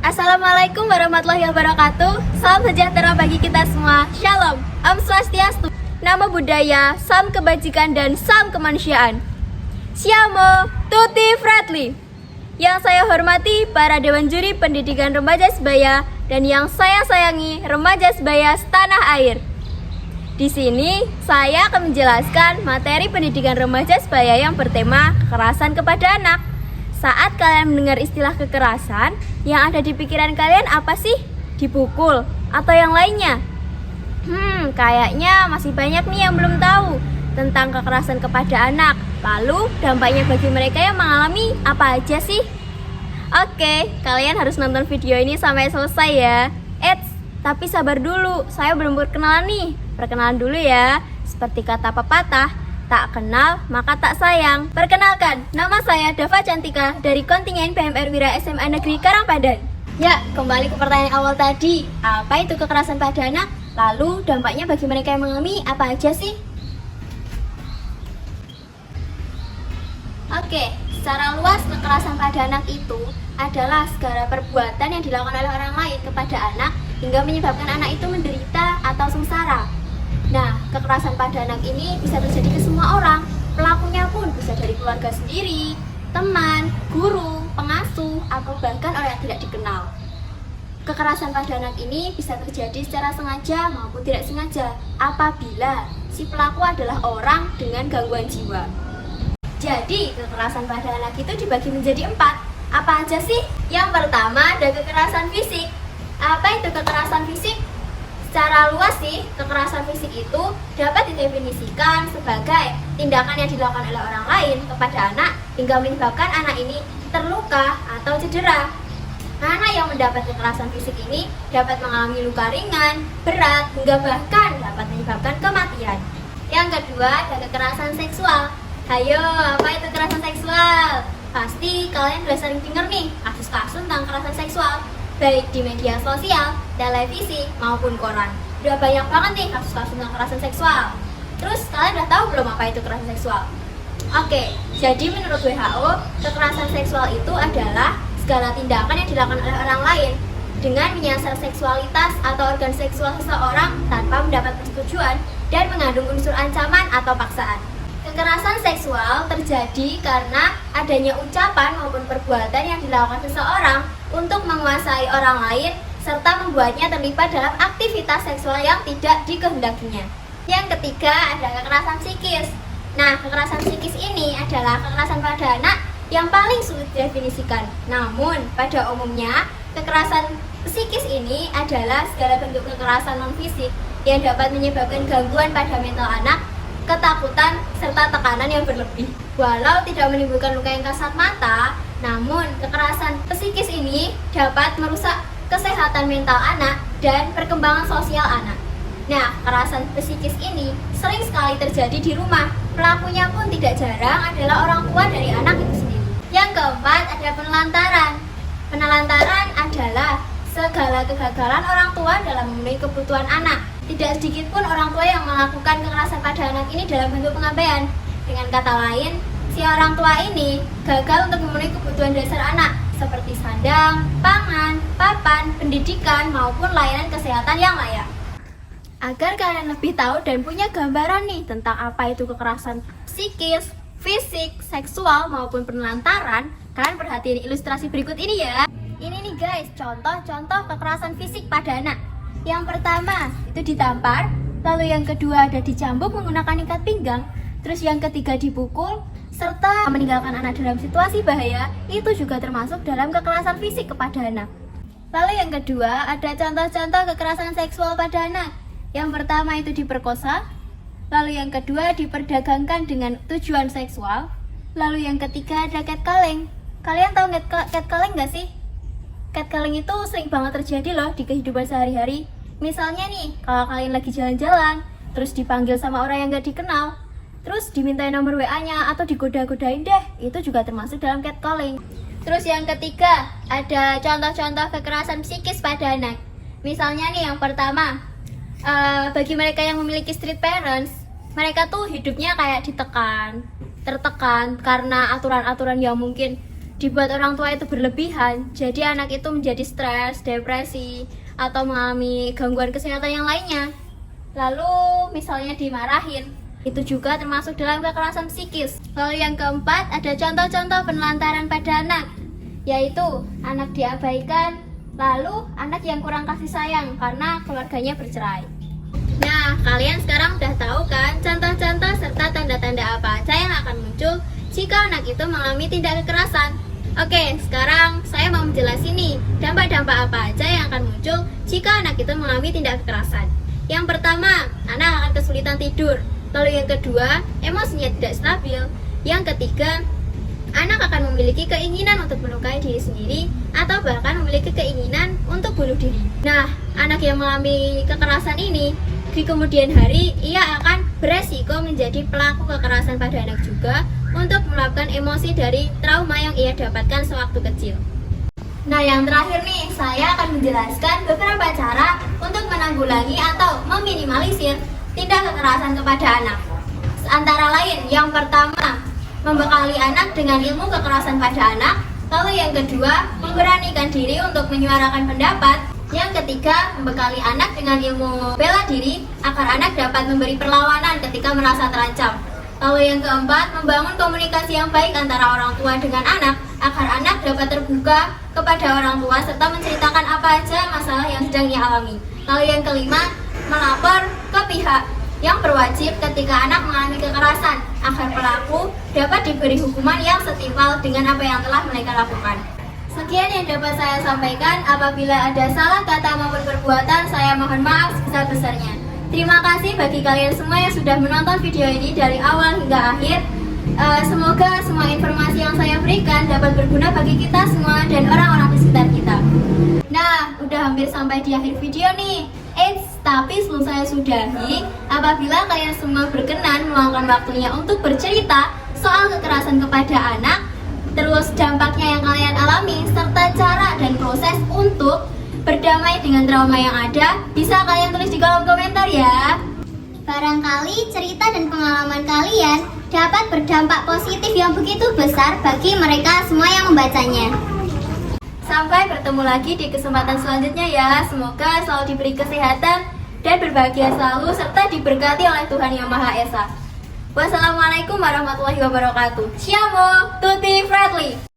Assalamualaikum warahmatullahi wabarakatuh. Salam sejahtera bagi kita semua. Shalom, Om Swastiastu, Namo Buddhaya, Salam Kebajikan dan Salam Kemanusiaan. Siamo Tutti Fratelli. Yang saya hormati para Dewan Juri Pendidikan Remaja Sebaya dan yang saya sayangi remaja sebaya setanah air. Di sini saya akan menjelaskan materi pendidikan remaja sebaya yang bertema kekerasan kepada anak. Saat kalian mendengar istilah kekerasan, yang ada di pikiran kalian apa sih? Dipukul atau yang lainnya? Kayaknya masih banyak nih yang belum tahu tentang kekerasan kepada anak. Lalu dampaknya bagi mereka yang mengalami apa aja sih? Oke, kalian harus nonton video ini sampai selesai ya. Tapi sabar dulu, saya belum berkenalan nih. Perkenalan dulu ya. Seperti kata pepatah, tak kenal maka tak sayang. Perkenalkan, nama saya Dava Cantika dari kontingen PMR Wira SMA Negeri Karangpadan. Ya, kembali ke pertanyaan awal tadi. Apa itu kekerasan pada anak? Lalu dampaknya bagi mereka yang mengalami apa aja sih? Oke, secara luas kekerasan pada anak itu adalah segala perbuatan yang dilakukan oleh orang lain kepada anak hingga menyebabkan anak itu menderita atau sengsara. Nah, kekerasan pada anak ini bisa terjadi ke semua orang. Pelakunya pun bisa dari keluarga sendiri, teman, guru, pengasuh, atau bahkan orang yang tidak dikenal. Kekerasan pada anak ini bisa terjadi secara sengaja maupun tidak sengaja apabila si pelaku adalah orang dengan gangguan jiwa. Jadi, kekerasan pada anak itu dibagi menjadi 4. Apa aja sih? Yang pertama ada kekerasan fisik. Apa itu kekerasan fisik? Secara luas sih, kekerasan fisik itu dapat didefinisikan sebagai tindakan yang dilakukan oleh orang lain kepada anak hingga menyebabkan anak ini terluka atau cedera. Anak yang mendapat kekerasan fisik ini dapat mengalami luka ringan, berat, hingga bahkan dapat menyebabkan kematian. Yang kedua ada kekerasan seksual. Hayo, apa itu kekerasan seksual? Pasti kalian udah sering denger nih kasus-kasus tentang kekerasan seksual, baik di media sosial, televisi, maupun koran. Udah banyak banget nih kasus-kasus tentang kekerasan seksual. Terus kalian udah tahu belum apa itu kekerasan seksual? Oke, jadi menurut WHO, kekerasan seksual itu adalah segala tindakan yang dilakukan oleh orang lain dengan menyasar seksualitas atau organ seksual seseorang tanpa mendapat persetujuan dan mengandung unsur ancaman atau paksaan. Kekerasan seksual terjadi karena adanya ucapan maupun perbuatan yang dilakukan seseorang untuk menguasai orang lain serta membuatnya terlibat dalam aktivitas seksual yang tidak dikehendakinya. Yang ketiga ada kekerasan psikis. Nah, kekerasan psikis ini adalah kekerasan pada anak yang paling sulit didefinisikan. Namun, pada umumnya, kekerasan psikis ini adalah segala bentuk kekerasan non-fisik yang dapat menyebabkan gangguan pada mental anak, ketakutan, serta tekanan yang berlebih. Walau tidak menimbulkan luka yang kasat mata, namun kekerasan psikis ini dapat merusak kesehatan mental anak dan perkembangan sosial anak. Nah, kekerasan psikis ini sering sekali terjadi di rumah. Pelakunya pun tidak jarang adalah orang tua dari anak itu sendiri. Yang keempat ada penelantaran. Penelantaran adalah segala kegagalan orang tua dalam memenuhi kebutuhan anak. Tidak sedikit pun orang tua yang melakukan kekerasan pada anak ini dalam bentuk pengabaian. Dengan kata lain, si orang tua ini gagal untuk memenuhi kebutuhan dasar anak seperti sandang, pangan, papan, pendidikan, maupun layanan kesehatan yang layak. Agar kalian lebih tahu dan punya gambaran nih tentang apa itu kekerasan psikis, fisik, seksual, maupun penelantaran, kalian perhatiin ilustrasi berikut ini ya. Ini nih guys, contoh-contoh kekerasan fisik pada anak. Yang pertama itu ditampar, lalu yang kedua ada dicambuk menggunakan ikat pinggang, terus yang ketiga dipukul, serta meninggalkan anak dalam situasi bahaya, itu juga termasuk dalam kekerasan fisik kepada anak. Lalu yang kedua ada contoh-contoh kekerasan seksual pada anak. Yang pertama itu diperkosa, lalu yang kedua diperdagangkan dengan tujuan seksual, lalu yang ketiga ada catcalling. Kalian tahu catcalling gak sih? Catcalling itu sering banget terjadi loh di kehidupan sehari-hari. Misalnya nih, kalau kalian lagi jalan-jalan, terus dipanggil sama orang yang gak dikenal, terus dimintain nomor WA-nya atau digoda-godain deh, itu juga termasuk dalam catcalling. Terus yang ketiga, ada contoh-contoh kekerasan psikis pada anak. Misalnya nih yang pertama, bagi mereka yang memiliki street parents, mereka tuh hidupnya kayak tertekan karena aturan-aturan yang mungkin dibuat orang tua itu berlebihan, jadi anak itu menjadi stres, depresi, atau mengalami gangguan kesehatan yang lainnya. Lalu misalnya dimarahin, itu juga termasuk dalam kekerasan psikis. Lalu yang keempat, ada contoh-contoh penelantaran pada anak, yaitu anak diabaikan, lalu anak yang kurang kasih sayang karena keluarganya bercerai. Nah, kalian sekarang udah tahu kan contoh-contoh serta tanda-tanda apa aja yang akan muncul jika anak itu mengalami tindak kekerasan. Oke, sekarang saya mau menjelasin nih dampak-dampak apa aja yang akan muncul jika anak itu mengalami tindak kekerasan. Yang pertama, anak akan kesulitan tidur. Lalu yang kedua, emosinya tidak stabil. Yang ketiga, anak akan memiliki keinginan untuk melukai diri sendiri atau bahkan memiliki keinginan untuk bunuh diri. Nah, anak yang mengalami kekerasan ini di kemudian hari ia akan beresiko menjadi pelaku kekerasan pada anak juga untuk meluapkan emosi dari trauma yang ia dapatkan sewaktu kecil. Nah, yang terakhir nih, saya akan menjelaskan beberapa cara untuk menanggulangi atau meminimalisir tindak kekerasan kepada anak. Antara lain, yang pertama, membekali anak dengan ilmu kekerasan pada anak. Lalu yang kedua, memberanikan diri untuk menyuarakan pendapat. Yang ketiga, membekali anak dengan ilmu bela diri agar anak dapat memberi perlawanan ketika merasa terancam. Lalu yang keempat, membangun komunikasi yang baik antara orang tua dengan anak agar anak dapat terbuka kepada orang tua serta menceritakan apa aja masalah yang sedang ia alami. Lalu yang kelima, melapor ke pihak yang berwajib ketika anak mengalami kekerasan agar pelaku dapat diberi hukuman yang setimpal dengan apa yang telah mereka lakukan. Sekian yang dapat saya sampaikan. Apabila ada salah kata maupun perbuatan, saya mohon maaf sebesar-besarnya. Terima kasih bagi kalian semua yang sudah menonton video ini dari awal hingga akhir. Semoga semua informasi yang saya berikan dapat berguna bagi kita semua dan orang-orang di sekitar kita. Nah, udah hampir sampai di akhir video nih. Tapi sebelum saya sudahi, apabila kalian semua berkenan meluangkan waktunya untuk bercerita soal kekerasan kepada anak, terus dampaknya yang kalian alami, serta cara dan proses untuk berdamai dengan trauma yang ada, bisa kalian tulis di kolom komentar ya. Barangkali cerita dan pengalaman kalian dapat berdampak positif yang begitu besar bagi mereka semua yang membacanya. Sampai bertemu lagi di kesempatan selanjutnya ya. Semoga selalu diberi kesehatan dan berbahagia selalu serta diberkati oleh Tuhan Yang Maha Esa. Wassalamualaikum warahmatullahi wabarakatuh. Siamo tutti fratelli.